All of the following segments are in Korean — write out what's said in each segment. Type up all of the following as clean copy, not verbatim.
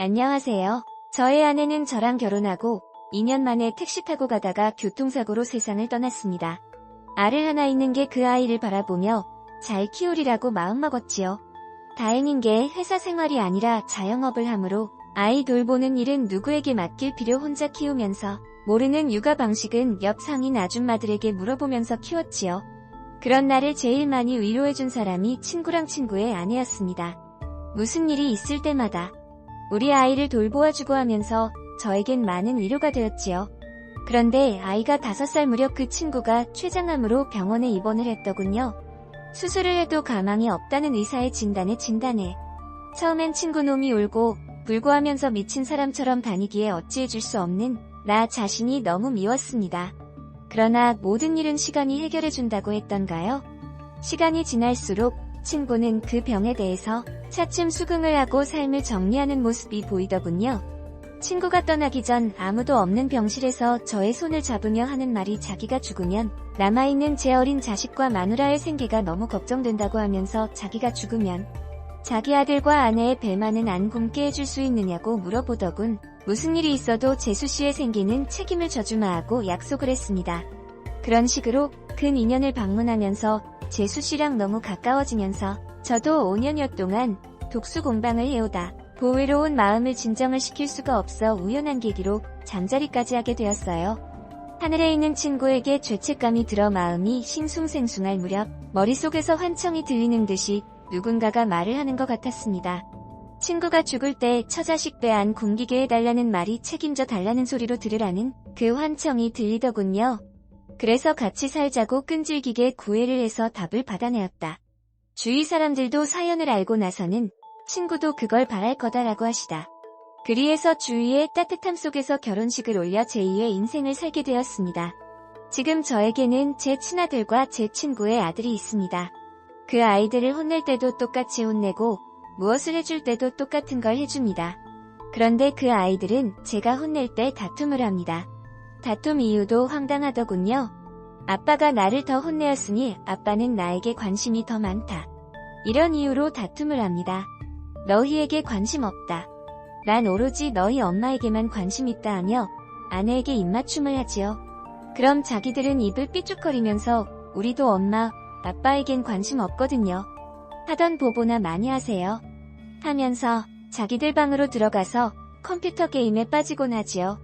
안녕하세요. 저의 아내는 저랑 결혼하고 2년 만에 택시 타고 가다가 교통사고로 세상을 떠났습니다. 알을 하나 있는 게 그 아이를 바라보며 잘 키우리라고 마음먹었지요. 다행인 게 회사 생활이 아니라 자영업을 하므로 아이 돌보는 일은 누구에게 맡길 필요 혼자 키우면서 모르는 육아 방식은 옆 상인 아줌마들에게 물어보면서 키웠지요. 그런 나를 제일 많이 위로해준 사람이 친구의 아내였습니다. 무슨 일이 있을 때마다 우리 아이를 돌보아주고 하면서 저에겐 많은 위로가 되었지요. 그런데 아이가 5살 무렵 그 친구가 췌장암으로 병원에 입원을 했더군요. 수술을 해도 가망이 없다는 의사의 진단에 처음엔 친구 놈이 울고 불고하면서 미친 사람처럼 다니기에 어찌해줄 수 없는 나 자신이 너무 미웠습니다. 그러나 모든 일은 시간이 해결해준다고 했던가요? 시간이 지날수록 친구는 그 병에 대해서 차츰 수긍을 하고 삶을 정리하는 모습이 보이더군요. 친구가 떠나기 전 아무도 없는 병실에서 저의 손을 잡으며 하는 말이 자기가 죽으면 남아있는 제 어린 자식과 마누라의 생계가 너무 걱정된다고 하면서 자기가 죽으면 자기 아들과 아내의 배만은 안 굶게 해줄 수 있느냐고 물어보더군. 무슨 일이 있어도 재수씨의 생계는 책임을 져주마하고 약속을 했습니다. 그런 식으로 근 2년을 방문하면서 재수씨랑 너무 가까워지면서 저도 5년여 동안 독수 공방을 해오다 보외로운 마음을 진정을 시킬 수가 없어 우연한 계기로 잠자리까지 하게 되었어요. 하늘에 있는 친구에게 죄책감이 들어 마음이 싱숭생숭할 무렵 머릿속에서 환청이 들리는 듯이 누군가가 말을 하는 것 같았습니다. 친구가 죽을 때 처자식 배 안 굶기게 해달라는 말이 책임져 달라는 소리로 들으라는 그 환청이 들리더군요. 그래서 같이 살자고 끈질기게 구애를 해서 답을 받아내었다. 주위 사람들도 사연을 알고 나서는 친구도 그걸 바랄 거다라고 하시다. 그리해서 주위의 따뜻함 속에서 결혼식을 올려 제2의 인생을 살게 되었습니다. 지금 저에게는 제 친아들과 제 친구의 아들이 있습니다. 그 아이들을 혼낼 때도 똑같이 혼내고 무엇을 해줄 때도 똑같은 걸 해줍니다. 그런데 그 아이들은 제가 혼낼 때 다툼을 합니다. 다툼 이유도 황당하더군요. 아빠가 나를 더 혼내었으니 아빠는 나에게 관심이 더 많다. 이런 이유로 다툼을 합니다. 너희에게 관심 없다. 난 오로지 너희 엄마에게만 관심 있다 하며 아내에게 입맞춤을 하지요. 그럼 자기들은 입을 삐죽거리면서 우리도 엄마, 아빠에겐 관심 없거든요. 하던 보보나 많이 하세요. 하면서 자기들 방으로 들어가서 컴퓨터 게임에 빠지곤 하지요.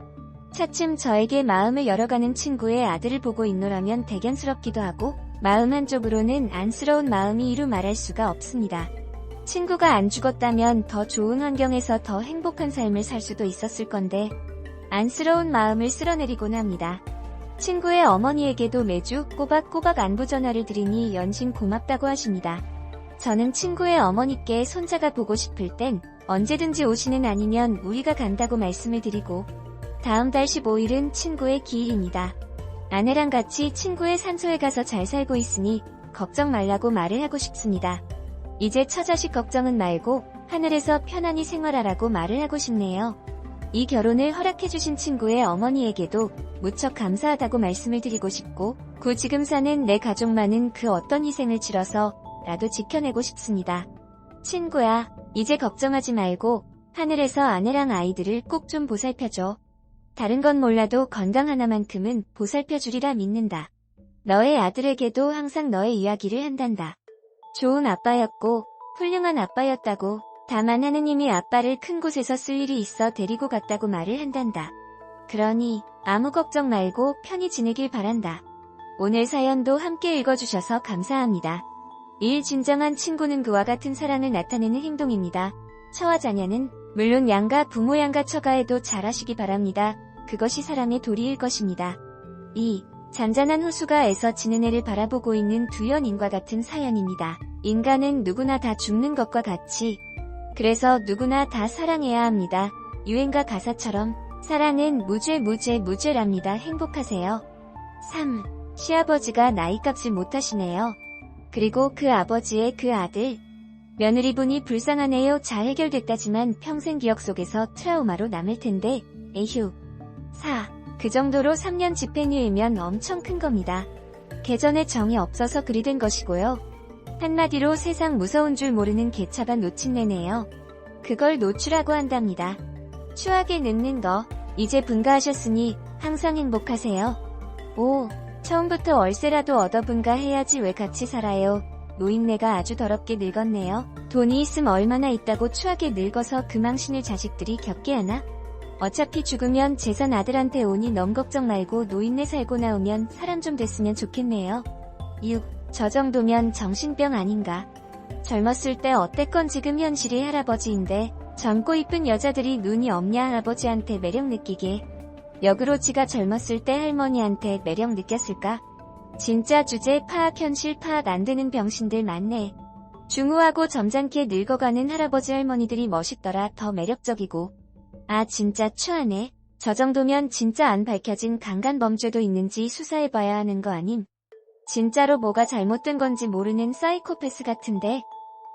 차츰 저에게 마음을 열어가는 친구의 아들을 보고 있노라면 대견스럽기도 하고 마음 한쪽으로는 안쓰러운 마음이 이루 말할 수가 없습니다. 친구가 안 죽었다면 더 좋은 환경에서 더 행복한 삶을 살 수도 있었을 건데 안쓰러운 마음을 쓸어내리곤 합니다. 친구의 어머니에게도 매주 꼬박꼬박 안부 전화를 드리니 연신 고맙다고 하십니다. 저는 친구의 어머니께 손자가 보고 싶을 땐 언제든지 오시는 아니면 우리가 간다고 말씀을 드리고 다음 달 15일은 친구의 기일입니다. 아내랑 같이 친구의 산소에 가서 잘 살고 있으니 걱정 말라고 말을 하고 싶습니다. 이제 처자식 걱정은 말고 하늘에서 편안히 생활하라고 말을 하고 싶네요. 이 결혼을 허락해주신 친구의 어머니에게도 무척 감사하다고 말씀을 드리고 싶고 지금 사는 내 가족만은 그 어떤 희생을 치러서 나도 지켜내고 싶습니다. 친구야, 이제 걱정하지 말고 하늘에서 아내랑 아이들을 꼭 좀 보살펴줘. 다른 건 몰라도 건강 하나만큼은 보살펴주리라 믿는다. 너의 아들에게도 항상 너의 이야기를 한단다. 좋은 아빠였고 훌륭한 아빠였다고 다만 하느님이 아빠를 큰 곳에서 쓸 일이 있어 데리고 갔다고 말을 한단다. 그러니 아무 걱정 말고 편히 지내길 바란다. 오늘 사연도 함께 읽어주셔서 감사합니다. 진정한 친구는 그와 같은 사랑을 나타내는 행동입니다. 처와 자녀는 물론 양가 부모 양가 처가에도 잘하시기 바랍니다. 그것이 사랑의 도리일 것입니다. 잔잔한 호수가 애서 지는 애를 바라보고 있는 두 연인과 같은 사연입니다. 인간은 누구나 다 죽는 것과 같이 그래서 누구나 다 사랑해야 합니다. 유행가 가사처럼 사랑은 무죄랍니다. 행복하세요. 3. 시아버지가 나이값을 못하시네요. 그리고 그 아버지의 그 아들 며느리분이 불쌍하네요. 잘 해결됐다지만 평생 기억 속에서 트라우마로 남을 텐데 에휴. 4. 그 정도로 3년 집행유예면 엄청 큰 겁니다. 개전에 정이 없어서 그리 된 것이고요. 한마디로 세상 무서운 줄 모르는 개차반 놓친내네요. 그걸 노출하고 한답니다. 추하게 늙는 거, 이제 분가하셨으니 항상 행복하세요. 오, 처음부터 월세라도 얻어 분가해야지 왜 같이 살아요. 노인네가 아주 더럽게 늙었네요. 돈이 있음 얼마나 있다고 추하게 늙어서 그 망신을 자식들이 겪게 하나? 어차피 죽으면 재산 아들한테 오니 넘 걱정 말고 노인네 살고 나오면 사람 좀 됐으면 좋겠네요. 6. 저 정도면 정신병 아닌가? 젊었을 때 어때건 지금 현실이 할아버지인데 젊고 이쁜 여자들이 눈이 없냐 할아버지한테 매력 느끼게. 역으로 지가 젊었을 때 할머니한테 매력 느꼈을까? 진짜 주제 파악 현실 파악 안 되는 병신들 많네. 중후하고 점잖게 늙어가는 할아버지 할머니들이 멋있더라. 더 매력적이고. 아 진짜 추하네. 저 정도면 진짜 안 밝혀진 강간범죄도 있는지 수사해봐야 하는 거 아님? 진짜로 뭐가 잘못된 건지 모르는 사이코패스 같은데.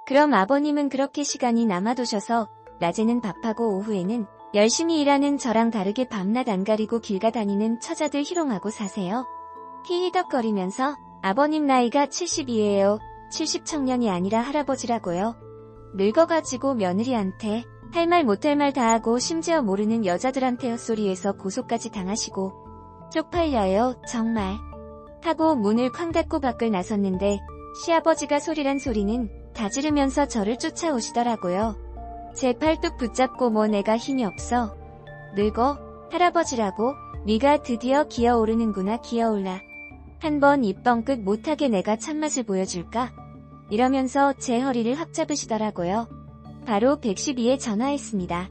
그럼 아버님은 그렇게 시간이 남아도셔서 낮에는 밥하고 오후에는 열심히 일하는 저랑 다르게 밤낮 안 가리고 길 가다니는 처자들 희롱하고 사세요? 히히덕거리면서 아버님 나이가 72예요. 70 청년이 아니라 할아버지라고요. 늙어가지고 며느리한테 할 말 못할 말 다 하고 심지어 모르는 여자들한테 헛소리해서 고소까지 당하시고 쪽팔려요 정말. 하고 문을 쾅 닫고 밖을 나섰는데 시아버지가 소리란 소리는 다 지르면서 저를 쫓아오시더라고요. 제 팔뚝 붙잡고 뭐 내가 힘이 없어. 늙어? 할아버지라고? 네가 드디어 기어오르는구나 기어올라. 한번 입 뻥끗 못하게 내가 참맛을 보여줄까? 이러면서 제 허리를 확 잡으시더라고요. 바로 112에 전화했습니다.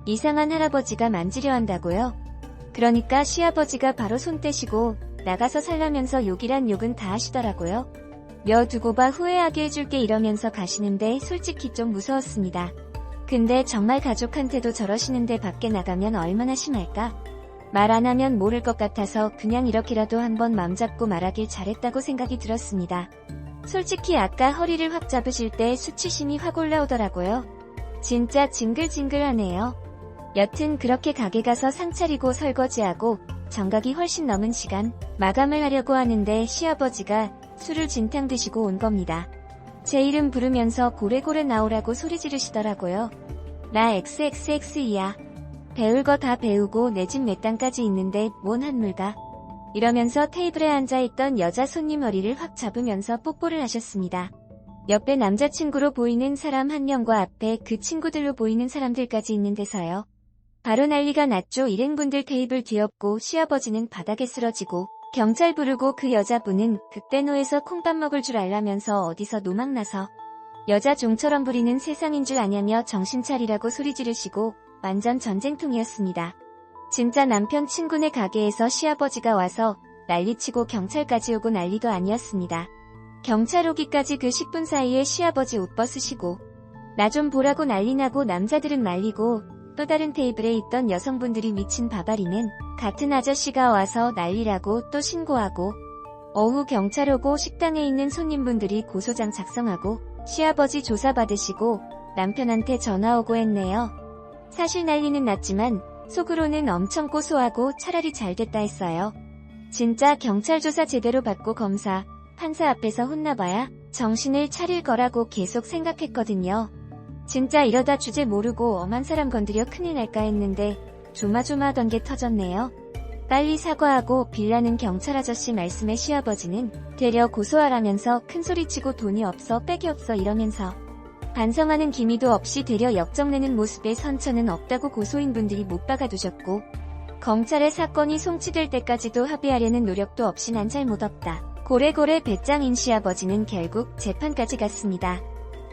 이상한 할아버지가 만지려 한다고요? 그러니까 시아버지가 바로 손 떼시고 나가서 살라면서 욕이란 욕은 다 하시더라고요. 며 두고 봐 후회하게 해줄게 이러면서 가시는데 솔직히 좀 무서웠습니다. 근데 정말 가족한테도 저러시는데 밖에 나가면 얼마나 심할까? 말 안 하면 모를 것 같아서 그냥 이렇게라도 한번 맘 잡고 말하길 잘했다고 생각이 들었습니다. 솔직히 아까 허리를 확 잡으실 때 수치심이 확 올라오더라고요. 진짜 징글징글하네요. 여튼 그렇게 가게 가서 상 차리고 설거지하고 정각이 훨씬 넘은 시간 마감을 하려고 하는데 시아버지가 술을 진탕 드시고 온 겁니다. 제 이름 부르면서 고래고래 나오라고 소리 지르시더라고요. 나 XXX이야. 배울 거 다 배우고 내 집 몇 단까지 있는데 뭔 한물가. 이러면서 테이블에 앉아있던 여자 손님 허리를 확 잡으면서 뽀뽀를 하셨습니다. 옆에 남자친구로 보이는 사람 한 명과 앞에 그 친구들로 보이는 사람들까지 있는 데서요. 바로 난리가 났죠. 일행분들 테이블 뒤엎고 시아버지는 바닥에 쓰러지고 경찰 부르고 그 여자분은 극대노에서 콩밥 먹을 줄 알라면서 어디서 노망나서 여자 종처럼 부리는 세상인 줄 아냐며 정신 차리라고 소리 지르시고 완전 전쟁통이었습니다. 진짜 남편 친구네 가게에서 시아버지가 와서 난리치고 경찰까지 오고 난리도 아니었습니다. 경찰 오기까지 그 10분 사이에 시아버지 옷 벗으시고 나 좀 보라고 난리나고 남자들은 말리고 또 다른 테이블에 있던 여성분들이 미친 바바리는 같은 아저씨가 와서 난리라고 또 신고하고 오후 경찰 오고 식당에 있는 손님분들이 고소장 작성하고 시아버지 조사받으시고 남편한테 전화 오고 했네요. 사실 난리는 났지만 속으로는 엄청 고소하고 차라리 잘됐다 했어요. 진짜 경찰 조사 제대로 받고 검사, 판사 앞에서 혼나봐야 정신을 차릴 거라고 계속 생각했거든요. 진짜 이러다 주제 모르고 엄한 사람 건드려 큰일 날까 했는데 조마조마하던 게 터졌네요. 빨리 사과하고 빌라는 경찰 아저씨 말씀에 시아버지는 되려 고소하라면서 큰소리치고 돈이 없어 백이 없어 이러면서 반성하는 기미도 없이 되려 역정내는 모습에 선처는 없다고 고소인분들이 못 박아두셨고 검찰의 사건이 송치될 때까지도 합의하려는 노력도 없이 난 잘못 없다. 고래고래 배짱인 시아버지는 결국 재판까지 갔습니다.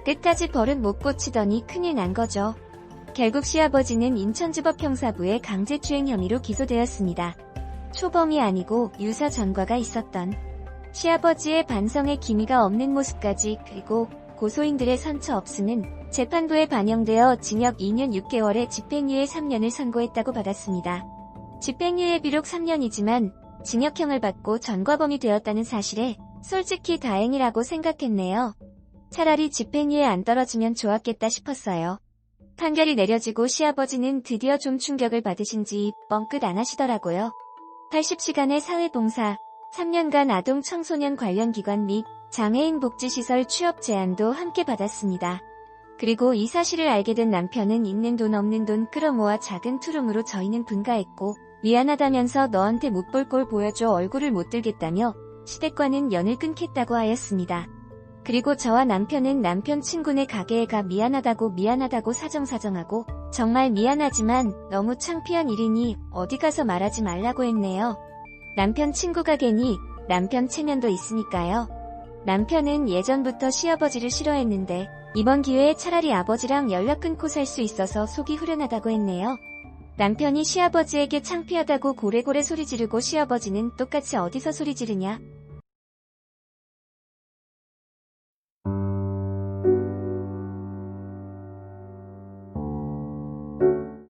끝까지 버릇 못 고치더니 큰일 난 거죠. 결국 시아버지는 인천지법 형사부에 강제추행 혐의로 기소되었습니다. 초범이 아니고 유사 전과가 있었던 시아버지의 반성의 기미가 없는 모습까지 그리고 고소인들의 선처 없음은 재판부에 반영되어 징역 2년 6개월에 집행유예 3년을 선고했다고 받았습니다. 집행유예 비록 3년이지만 징역형을 받고 전과범이 되었다는 사실에 솔직히 다행이라고 생각했네요. 차라리 집행유예 안 떨어지면 좋았겠다 싶었어요. 판결이 내려지고 시아버지는 드디어 좀 충격을 받으신지 뻥끗 안 하시더라고요. 80시간의 사회봉사, 3년간 아동 청소년 관련 기관 및 장애인 복지시설 취업 제안도 함께 받았습니다. 그리고 이 사실을 알게 된 남편은 있는 돈 없는 돈 끌어모아 작은 투룸으로 저희는 분가했고 미안하다면서 너한테 못 볼 꼴 보여줘 얼굴을 못 들겠다며 시댁과는 연을 끊겠다고 하였습니다. 그리고 저와 남편은 남편 친구네 가게에 가 미안하다고 사정사정하고 정말 미안하지만 너무 창피한 일이니 어디 가서 말하지 말라고 했네요. 남편 친구 가게니 남편 체면도 있으니까요. 남편은 예전부터 시아버지를 싫어했는데 이번 기회에 차라리 아버지랑 연락 끊고 살 수 있어서 속이 후련하다고 했네요. 남편이 시아버지에게 창피하다고 고래고래 소리 지르고 시아버지는 똑같이 어디서 소리 지르냐